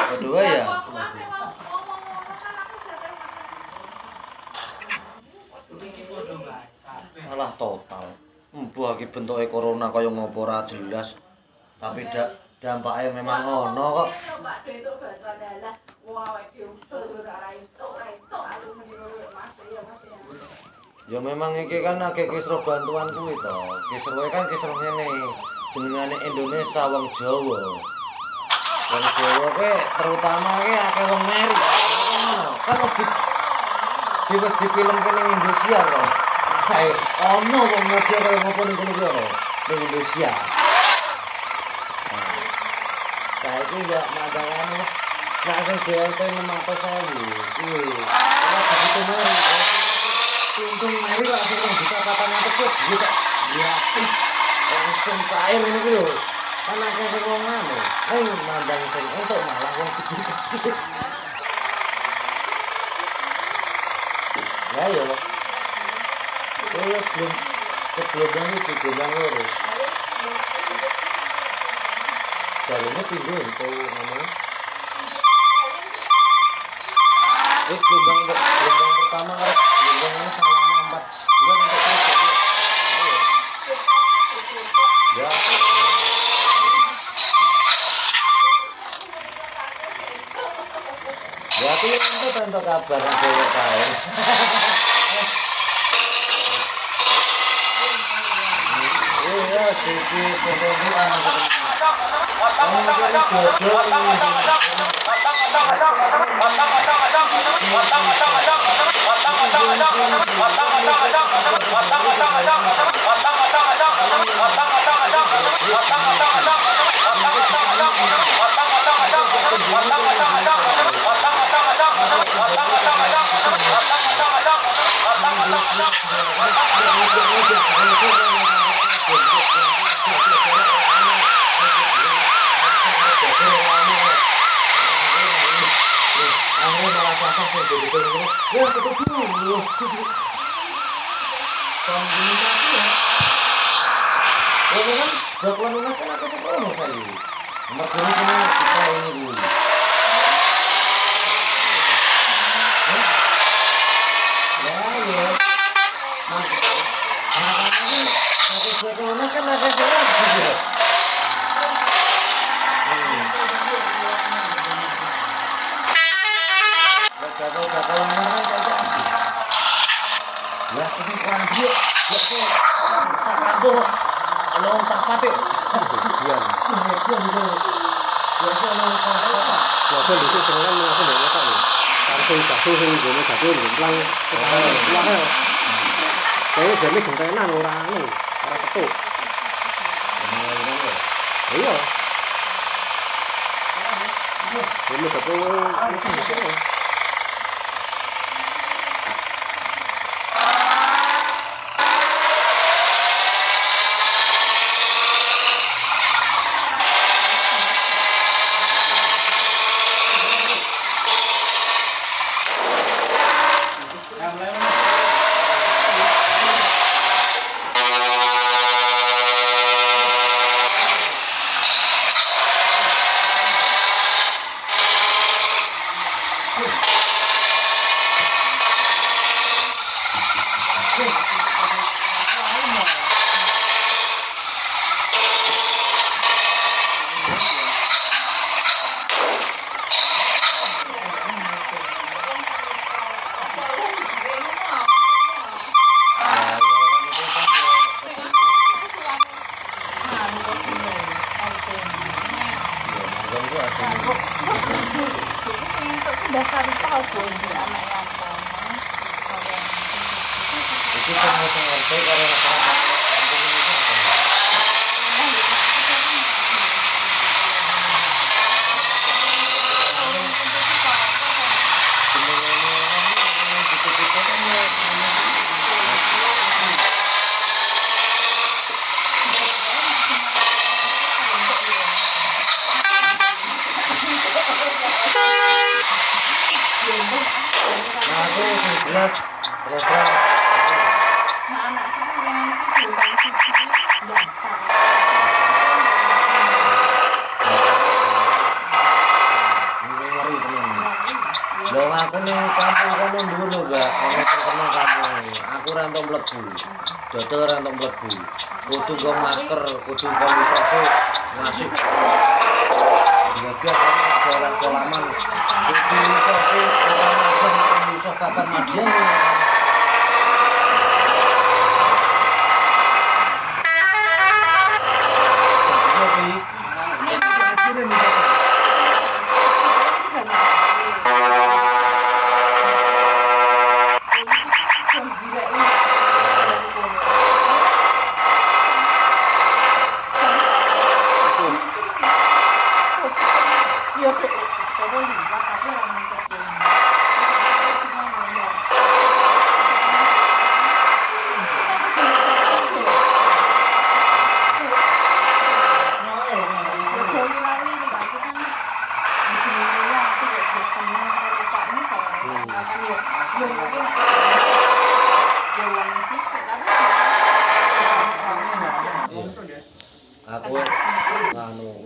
Kedua ya. Malah total. Mbuh iki bentuke corona kaya ngopo ora jelas. Tapi dampaknya memang ono kok. Ya memang iki kan akeh kisruh bantuan kuwi to. Kisruhe kan kisruh ngene. Jenengane Indonesia wong Jawa. Wong Jawa ke terutama ke akeh wong meri. Kan wis dipilem kene Indonesia lho. Kae ono wong model kaya ngopo ning kono kuwi ning Indonesia. Saiki ya madangane nek sing DLT 600.000 kuwi. Ora begitu meri. Untung mari langsung buka 400 kok gitu. Gratis. Langsung cair ngono lho. Kan akeh sing wong anu. Mandang sing entuk malah wong gede-gede. Ya yo. Terus belum itu gelombang loro. Jalurnya pindah itu namanya. Gelombang pertama gelombangnya salah nambat. Dia untuk terus. Ya. Ya aku yang untuk kabar ada kain. Iya, sisi sebenarnya ya tutup dulu sisi kombinasi ya kan bakuan lunas kan apa sih ngomong saya nomor dulu kena kita ini dulu ya makanya pakai bakuan lunas kan ada saya Kalau ya ini kurang dia ya sih sakando kalau papat itu sekian gitu ya sih kalau papat ya sih itu sebenarnya aku nggak tahu langsung jatuh sih gini jatuh gemplang kepala kayaknya jadi gentenan orang ketuk iya ini ketuk dasar tahu bos di anak yang itu semua RT karena masyarakat kampung ini nah aku jelas terus terang nah anakku tuh yang nanti gelombang siji daftar masalah Wong aku ning kampung kono dhuwur lho, Mbak. Ono sing kenal kampung. Aku ora entuk mlebu. Dodol ora entuk mlebu. Kudu nggo masker, kudu nggo lisose ngasih. Jaga daerah Kolaman. Kudu lisose ora magang iso kapan madian. Tapi itu kecil nih Mas. Yo todo limpio, tapi orang kecil. Aku nganu